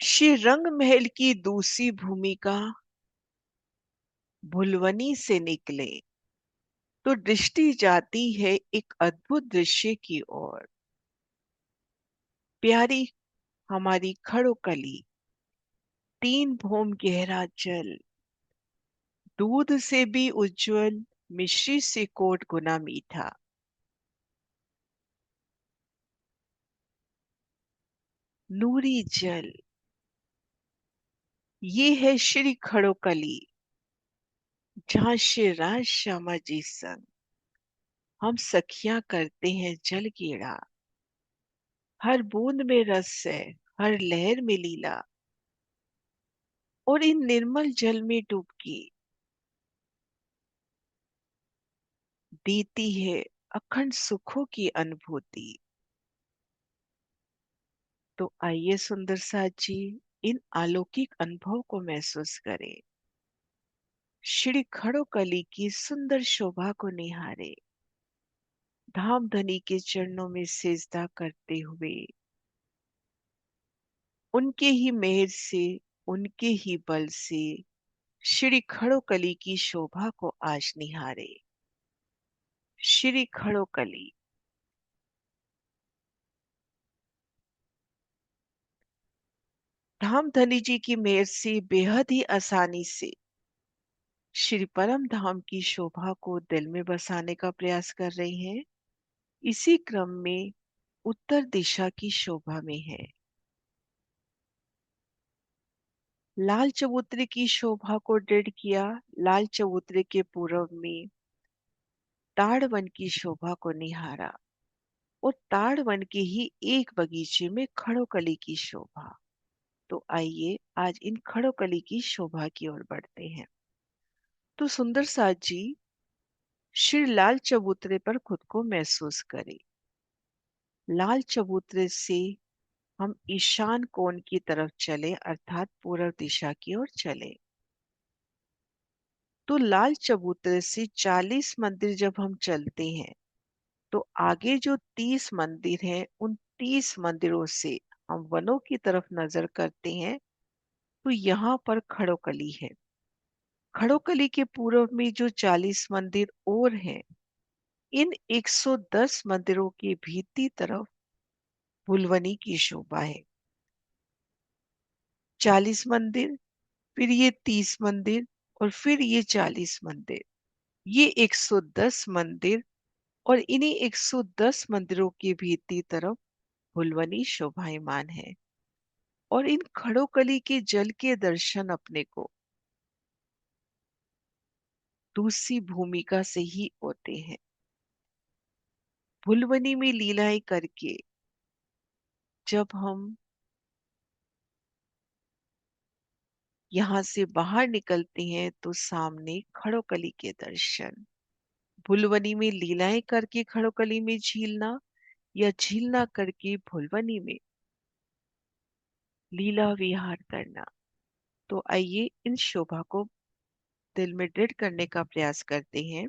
श्री रंग महल की दूसरी भूमिका भुलवनी से निकले तो दृष्टि जाती है एक अद्भुत दृश्य की ओर। प्यारी हमारी खड़ोकली, तीन भौम गहरा जल, दूध से भी उज्जवल, मिश्री से कोट गुना मीठा। नूरी जल, ये है श्री खड़ोकली, जहाँ श्री राज श्यामा जी संग हम सखियां करते हैं जल कीड़ा। हर बूंद में रस है, हर लहर में लीला, और इन निर्मल जल में डुबकी देती है अखंड सुखों की अनुभूति। तो आइए सुंदर साथ जी, इन अलौकिक अनुभव को महसूस करें। श्री खड़ोकली की सुंदर शोभा को निहारे, धाम धनी के चरणों में सिजदा करते हुए, उनके ही मेहर से, उनके ही बल से श्री खड़ोकली की शोभा को आज निहारे। श्री खड़ोकली, धाम धनी जी की मेहर से बेहद ही आसानी से श्री परम धाम की शोभा को दिल में बसाने का प्रयास कर रही हैं। इसी क्रम में उत्तर दिशा की शोभा में है। लाल चबूतरे की शोभा को दृढ़ किया। लाल चबूतरे के पूर्व में ताड़ वन की शोभा को निहारा, और ताड़ वन के ही एक बगीचे में खड़ोकली की शोभा। तो आइए आज इन खड़ोकली की शोभा की ओर बढ़ते हैं। तो सुंदर साथ जी, श्री लाल चबूतरे पर खुद को महसूस करें। लाल चबूतरे से हम ईशान कोण की तरफ चले, अर्थात पूर्व दिशा की ओर चले। तो लाल चबूतरे से 40 मंदिर जब हम चलते हैं, तो आगे जो 30 मंदिर हैं, उन 30 मंदिरों से हम वनों की तरफ नजर करते हैं, तो यहाँ पर खड़ोकली है। खड़ोकली के पूर्व में जो 40 मंदिर और हैं, इन 110 मंदिरों की भीतरी तरफ भुलवनी की शोभा है। 40 मंदिर, फिर ये 30 मंदिर, और फिर ये 40 मंदिर, ये 110 मंदिर, और इन्हीं 110 मंदिरों की भीतरी तरफ भुलवनी शोभायमान है। और इन खड़ोकली के जल के दर्शन अपने को दूसरी भूमिका से ही होते हैं। भुलवनी में लीलाएं करके जब हम यहाँ से बाहर निकलते हैं, तो सामने खड़ोकली के दर्शन। भुलवनी में लीलाएं करके खड़ोकली में झीलना, या झीलना करके भुलवनी में लीला विहार करना। तो आइए इन शोभा को दिल में दृढ़ करने का प्रयास करते हैं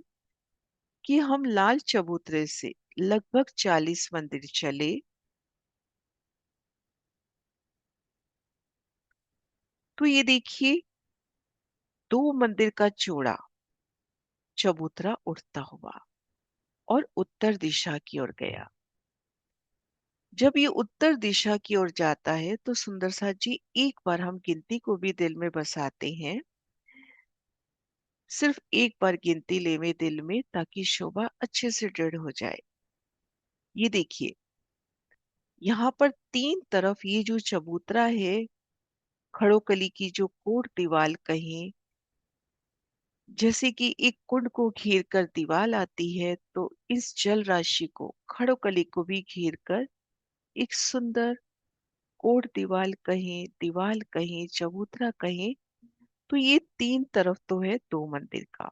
कि हम लाल चबूतरे से लगभग 40 मंदिर चले, तो ये देखिए 2 मंदिर का चौड़ा चबूतरा उठता हुआ और उत्तर दिशा की ओर गया। जब ये उत्तर दिशा की ओर जाता है, तो सुंदर साथ जी, एक बार हम गिनती को भी दिल में बसाते हैं। सिर्फ एक बार गिनती लेवे दिल में, ताकि शोभा अच्छे से दृढ़ हो जाए। ये देखिए, यहाँ पर तीन तरफ ये जो चबूतरा है, खड़ोकली की जो कोट दीवार कहें, जैसे कि एक कुंड को घेर कर दीवार आती है, तो इस जल राशि को, खड़ोकली को भी घेर कर एक सुंदर कोट दीवार कहें, चबूतरा कहें, तो ये तीन तरफ तो है 2 मंदिर का,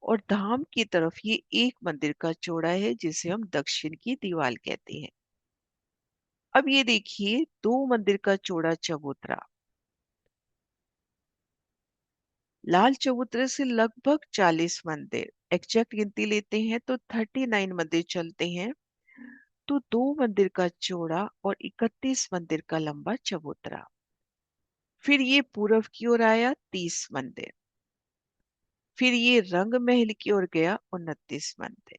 और धाम की तरफ ये एक मंदिर का चौड़ा है, जिसे हम दक्षिण की दीवार कहते हैं। अब ये देखिए 2 मंदिर का चौड़ा चबूतरा, लाल चबूतरे से लगभग 40 मंदिर, एग्जैक्ट गिनती लेते हैं तो 39 मंदिर चलते हैं, तो 2 मंदिर का चौड़ा और 31 मंदिर का लंबा चबूतरा। फिर ये पूरब की ओर आया 30 मंदिर। फिर ये रंग महल की ओर गया 29 मंदिर।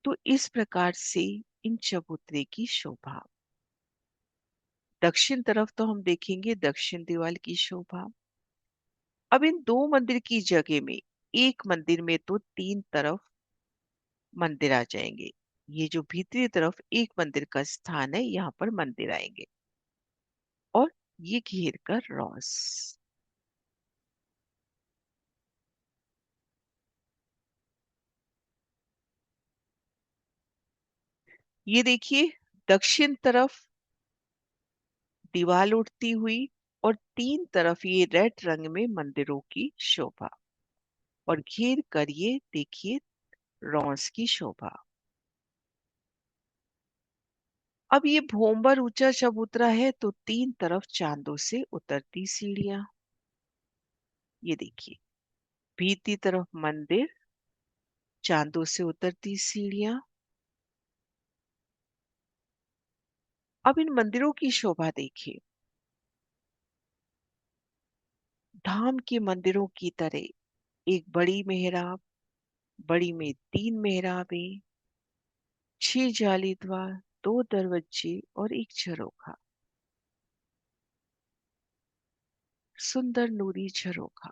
तो इस प्रकार से इन चबूतरे की शोभा। दक्षिण तरफ तो हम देखेंगे दक्षिण दीवार की शोभा। अब इन दो मंदिर की जगह में एक मंदिर में तो तीन तरफ मंदिर आ जाएंगे। ये जो भीतरी तरफ एक मंदिर का स्थान है, यहाँ पर मंदिर आएंगे और ये घेर कर रॉस। ये देखिए दक्षिण तरफ दीवार उठती हुई और तीन तरफ ये रेड रंग में मंदिरों की शोभा और घेर कर ये देखिए रॉस की शोभा। अब ये भोंबर ऊंचा चबूतरा है तो तीन तरफ चांदों से उतरती सीढ़ियां। ये देखिए भीतरी तरफ मंदिर, चांदों से उतरती सीढ़ियां। अब इन मंदिरों की शोभा देखिए, धाम के मंदिरों की तरह एक बड़ी मेहराब, बड़ी में तीन मेहराबें, 6 जाली द्वार, 2 दरवाजे और एक झरोखा। सुंदर नूरी झरोखा।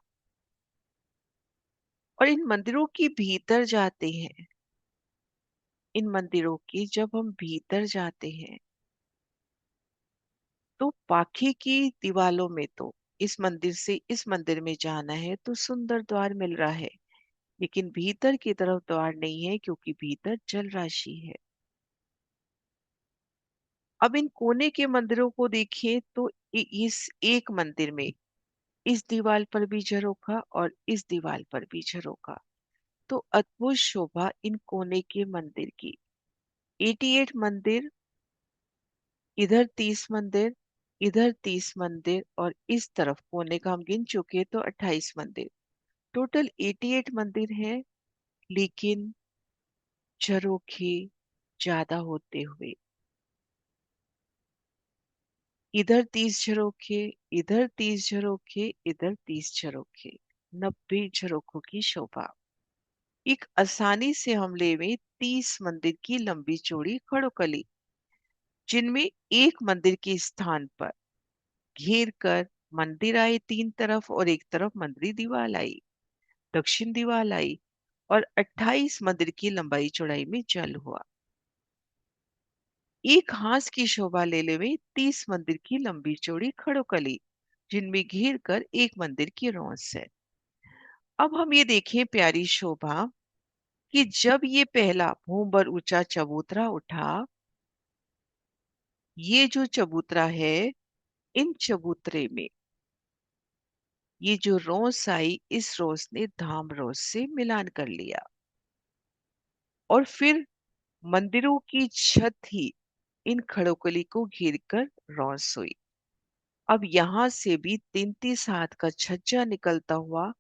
और इन मंदिरों के भीतर जाते हैं, इन मंदिरों के जब हम भीतर जाते हैं तो पाखी की दीवालों में तो इस मंदिर से इस मंदिर में जाना है तो सुंदर द्वार मिल रहा है, लेकिन भीतर की तरफ द्वार नहीं है क्योंकि भीतर जल राशि है। अब इन कोने के मंदिरों को देखिए तो इस एक मंदिर में इस दीवार पर भी झरोखा और इस दीवार पर भी झरोखा। तो अद्भुत शोभा इन कोने के मंदिर की। 88 मंदिर, इधर 30 मंदिर, इधर 30 मंदिर और इस तरफ कोने का हम गिन चुके तो 28 मंदिर। टोटल 88 मंदिर हैं, लेकिन झरोखे ज्यादा होते हुए इधर 30 झरोखे, इधर 30 झरोखे, इधर 30 झरोखे, 90 झरोखों की शोभा। एक आसानी से हमले में 30 मंदिर की लंबी चौड़ी खड़ोकली, जिनमें एक मंदिर के स्थान पर घेर कर मंदिर आए तीन तरफ और एक तरफ मंदिर दीवार आई, दक्षिण दीवार आई और 28 मंदिर की लंबाई चौड़ाई में जल हुआ। एक हाथ की शोभा लेले में 30 मंदिर की लंबी चौड़ी खड़ोकली, जिनमें घेर कर एक मंदिर की रौस है। अब हम ये देखें प्यारी शोभा कि जब ये पहला भूमबर ऊंचा चबूतरा उठा, ये जो चबूतरा है, इन चबूतरे में ये जो रोस आई, इस रोस ने धाम रोस से मिलान कर लिया और फिर मंदिरों की छत ही इन खड़ोकली को घेर कर रोस हुई। अब यहां से भी 33 हाथ का छज्जा निकलता हुआ,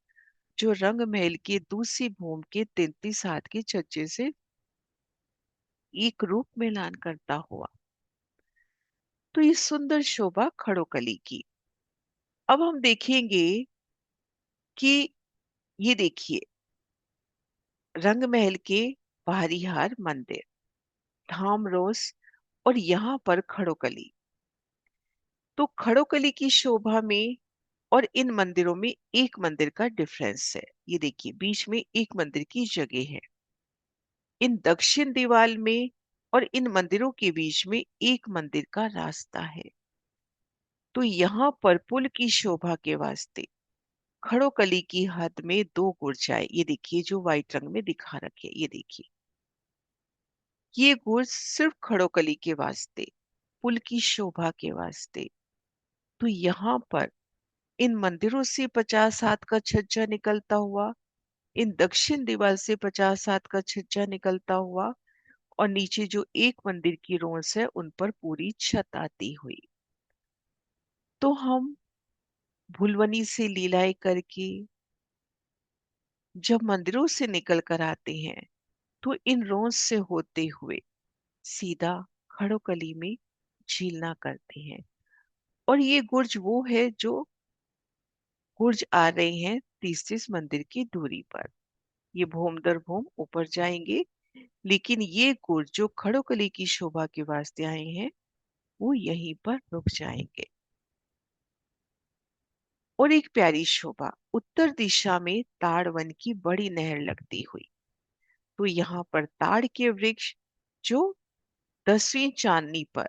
जो रंग महल के दूसरी भूम के 33 हाथ के छज्जे से एक रूप मिलान करता हुआ। तो ये सुंदर शोभा खड़ोकली की। अब हम देखेंगे कि ये देखिए रंग महल के बाहरी हार मंदिर, धाम रोस और यहाँ पर खड़ोकली। तो खड़ोकली की शोभा में और इन मंदिरों में एक मंदिर का डिफरेंस है। ये देखिए बीच में एक मंदिर की जगह है। इन दक्षिण दीवार में और इन मंदिरों के बीच में एक मंदिर का रास्ता है। तो यहाँ पर पुल की शोभा के वास्ते खड़ोकली की हद में दो गुरजाएं, ये देखिए जो व्हाइट रंग में दिखा रखे, ये देखिए ये गुर्ज सिर्फ खड़ोकली के वास्ते, पुल की शोभा के वास्ते। तो यहाँ पर इन मंदिरों से 50 हाथ का छज्जा निकलता हुआ, इन दक्षिण दीवार से 50 हाथ का छज्जा निकलता हुआ और नीचे जो एक मंदिर की रोंस है उन पर पूरी छत आती हुई। तो हम भुलवनी से लीलाएं करके जब मंदिरों से निकल कर आते हैं तो इन रोंस से होते हुए सीधा खड़ोकली में झीलना करते हैं। और ये गुर्ज वो है जो गुर्ज आ रहे हैं 30-30 मंदिर की दूरी पर। ये भोम दर भोम ऊपर जाएंगे, लेकिन ये गुर्ज जो खड़ोकली की शोभा के वास्ते आए हैं वो यहीं पर रुक जाएंगे। और एक प्यारी शोभा, उत्तर दिशा में ताड़ वन की बड़ी नहर लगती हुई। तो यहाँ पर ताड़ के वृक्ष जो 10वीं चांदनी पर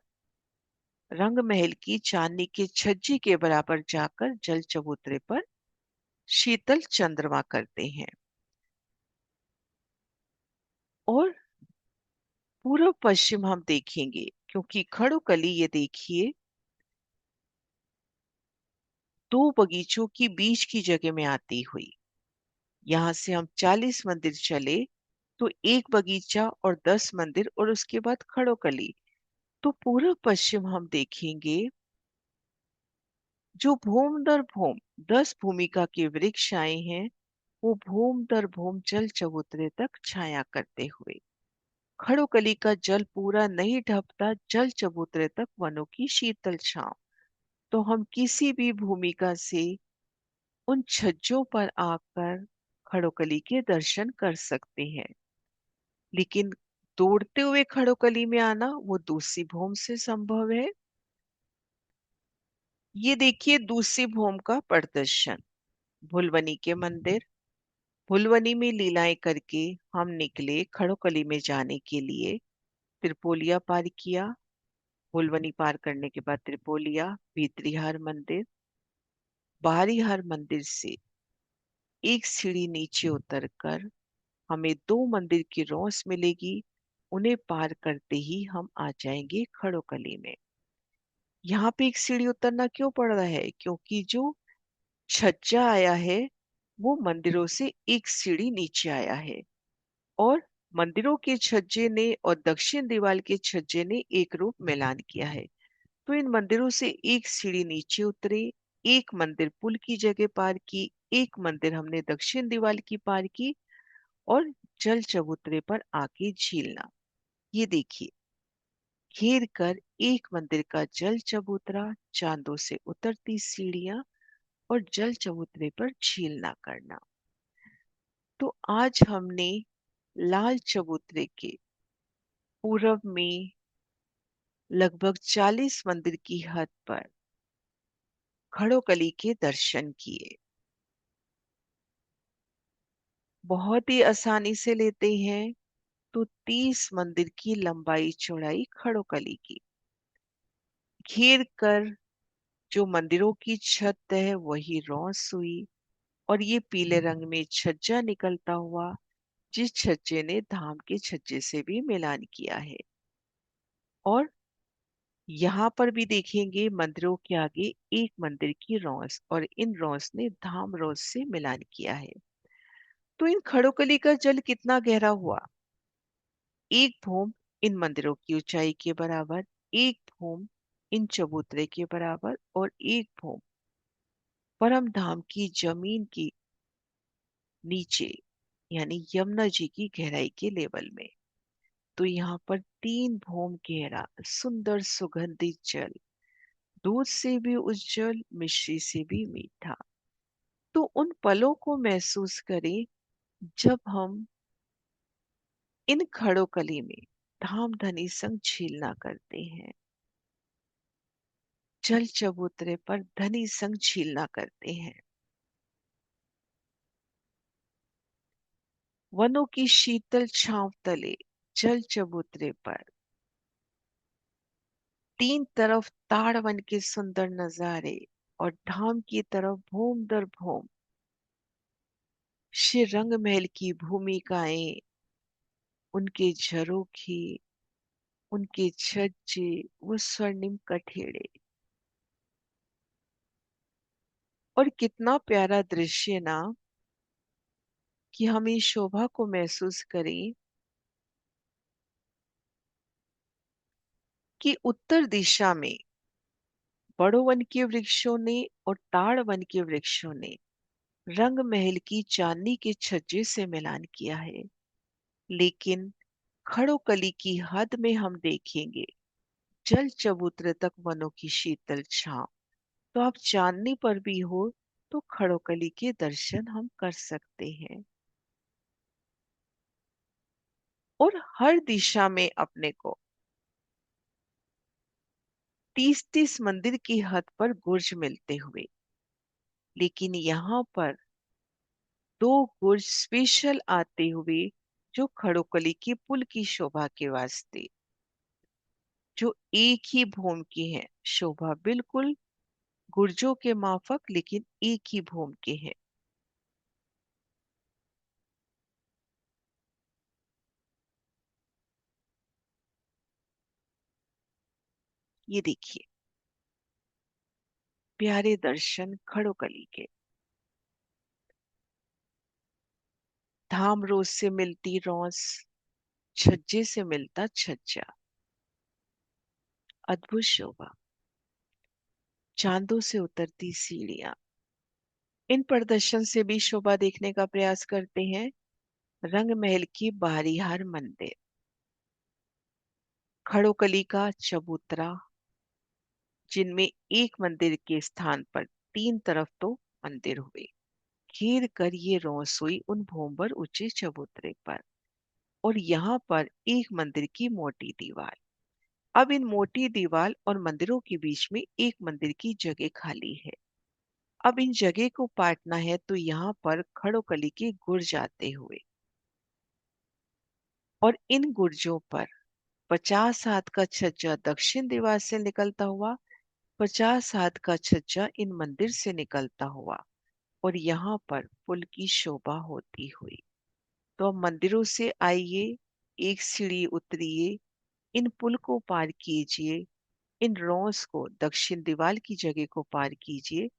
रंग महल की चांदनी के छज्जे के बराबर जाकर जल चबूतरे पर शीतल चंद्रमा करते हैं। और पूर्व पश्चिम हम देखेंगे, क्योंकि खड़ोकली ये देखिए दो बगीचों की बीच की जगह में आती हुई। यहाँ से हम 40 मंदिर चले तो एक बगीचा और 10 मंदिर और उसके बाद खड़ोकली। तो पूर्व पश्चिम हम देखेंगे जो भूम दर भूम 10 भूमिका के वृक्ष आए हैं, वो भूम दर भूम जल चबूतरे तक छाया करते हुए। खड़ोकली का जल पूरा नहीं ढपता जल चबूतरे तक वनों की शीतल छांव। तो हम किसी भी भूमिका से उन छज्जों पर आकर खड़ोकली के दर्शन कर सकते हैं। लेकिन दौड़ते हुए खड़ोकली में आना वो दूसरी भूम से संभव है। ये देखिए दूसरी भूम का प्रदर्शन, भुलवनी के मंदिर। भुलवनी में लीलाएं करके हम निकले खड़ोकली में जाने के लिए। त्रिपोलिया पार किया, भुलवनी पार करने के बाद त्रिपोलिया, भीतरीहार मंदिर। बाहरीहार मंदिर से एक सीढ़ी नीचे उतरकर हमें दो मंदिर की रौस मिलेगी। उन्हें पार करते ही हम आ जाएंगे खड़ोकली में। यहाँ पे एक सीढ़ी उतरना क्यों पड़ रहा है? क्योंकि जो छज्जा आया है वो मंदिरों से एक सीढ़ी नीचे आया है, और मंदिरों के छज्जे ने और दक्षिण दीवार के छज्जे ने एक रूप मिलान किया है। तो इन मंदिरों से एक सीढ़ी नीचे उतरे, एक मंदिर पुल की जगह पार की, एक मंदिर हमने दक्षिण दीवार की पार की, और जल चबूतरे पर आके झीलना। ये देखिए घेर कर एक मंदिर का जल चबूतरा, चांदों से उतरती सीढ़ियां और जल चबूतरे पर झीलना करना। तो आज हमने लाल चबूतरे के पूरब में लगभग 40 मंदिर की हद पर खड़ोकली के दर्शन किए। बहुत ही आसानी से लेते हैं तो 30 मंदिर की लंबाई चौड़ाई खड़ोकली की। घेर कर जो मंदिरों की छत है वही रौंस हुई, और ये पीले रंग में छज्जा निकलता हुआ, जिस छज्जे ने धाम के छज्जे से भी मिलान किया है। और यहाँ पर भी देखेंगे मंदिरों के आगे एक मंदिर की रौस, और इन रौस ने धाम रौस से मिलान किया है। तो इन खड़ोकली का जल कितना गहरा हुआ? एक भूम इन मंदिरों की ऊंचाई के बराबर, एक भूम इन चबूतरे के बराबर, और एक भूम परम धाम की जमीन की नीचे, यानी यमुना जी की गहराई के लेवल में। तो यहाँ पर 3 भूम गहरा सुंदर सुगंधित जल, दूध से भी उज्जवल, मिश्री से भी मीठा। तो उन पलों को महसूस करें जब हम इन खड़ोकली में धाम धनी संग झीलना करते हैं, जल चबूतरे पर धनी संग झीलना करते हैं। वनों की शीतल छांव तले जल चबूतरे पर तीन तरफ ताड़ वन के सुंदर नजारे, और धाम की तरफ भूम दर भूम श्री रंग महल की भूमिकाएं, उनके झरोखे, उनके छज्जे, वो स्वर्णिम कठेड़े। और कितना प्यारा दृश्य ना, कि हम इस शोभा को महसूस करें कि उत्तर दिशा में बड़ो वन के वृक्षों ने और ताड़ वन के वृक्षों ने रंग महल की चांदनी के छज्जे से मिलान किया है। लेकिन खड़ोकली की हद में हम देखेंगे जल चबूतरे तक वनों की शीतल छांव, तो आप चांदनी पर भी हो तो खड़ोकली के दर्शन हम कर सकते हैं। और हर दिशा में अपने को 30-30 मंदिर की हद पर गुर्ज मिलते हुए, लेकिन यहाँ पर 2 गुर्ज स्पेशल आते हुए जो खड़ोकली के पुल की शोभा के वास्ते, जो एक ही भूमि की है। शोभा बिल्कुल गुर्जों के माफक, लेकिन एक ही भूमि के हैं। ये देखिए, प्यारे दर्शन खड़ोकली के। धाम रोज से मिलती रौस, छज्जे से मिलता छज्जा, अद्भुत शोभा, चांदों से उतरती सीढ़ियां। इन प्रदर्शन से भी शोभा देखने का प्रयास करते हैं रंग महल की बाहरीहार मंदिर, खड़ोकली का चबूतरा, जिनमें एक मंदिर के स्थान पर 3 तरफ तो मंदिर हुए। घेर कर ये रौस हुई उन भूमभर ऊंचे चबूतरे पर। और यहाँ पर एक मंदिर की मोटी दीवार। अब इन मोटी दीवार और मंदिरों के बीच में एक मंदिर की जगह खाली है। अब इन जगह को पाटना है तो यहाँ पर खड़ोकली के गुर्ज आते हुए, और इन गुर्जों पर 50 हाथ का छज्जा दक्षिण दीवार से निकलता हुआ, 50 हाथ का छज्जा इन मंदिर से निकलता हुआ, और यहाँ पर पुल की शोभा होती हुई। तो अब मंदिरों से आइए, एक सीढ़ी उतरिए, इन पुल को पार कीजिए, इन रॉस को दक्षिण दीवार की जगह को पार कीजिए,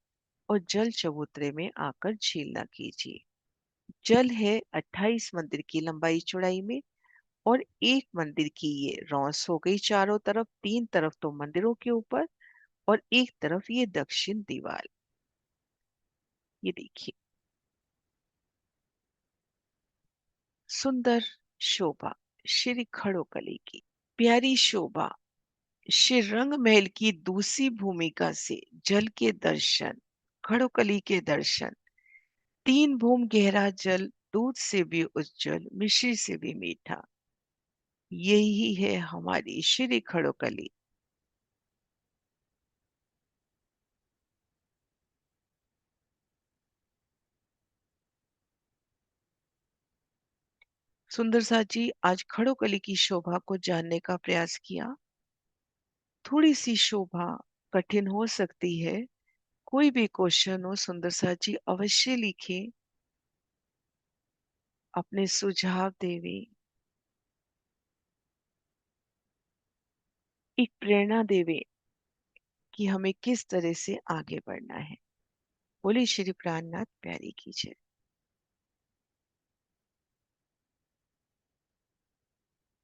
और जल चबूतरे में आकर झील न कीजिए। जल है 28 मंदिर की लंबाई चौड़ाई में, और एक मंदिर की ये रॉस हो गई चारों तरफ, 3 तरफ तो मंदिरों के ऊपर, और एक तरफ ये दक्षिण दीवार। ये देखिए, सुंदर शोभा श्री खड़ोकली की। प्यारी शोभा श्री रंग महल की दूसरी भूमिका से जल के दर्शन, खड़ोकली के दर्शन। 3 भूम गहरा जल, दूध से भी उज्जवल, मिश्री से भी मीठा। यही है हमारी श्री खड़ोकली। सुंदर सा जी, आज खड़ोकली की शोभा को जानने का प्रयास किया। थोड़ी सी शोभा कठिन हो सकती है। कोई भी क्वेश्चन हो सुंदर सा जी अवश्य लिखें, अपने सुझाव देवे, एक प्रेरणा देवे कि हमें किस तरह से आगे बढ़ना है। बोले श्री प्राणनाथ प्यारी की जय।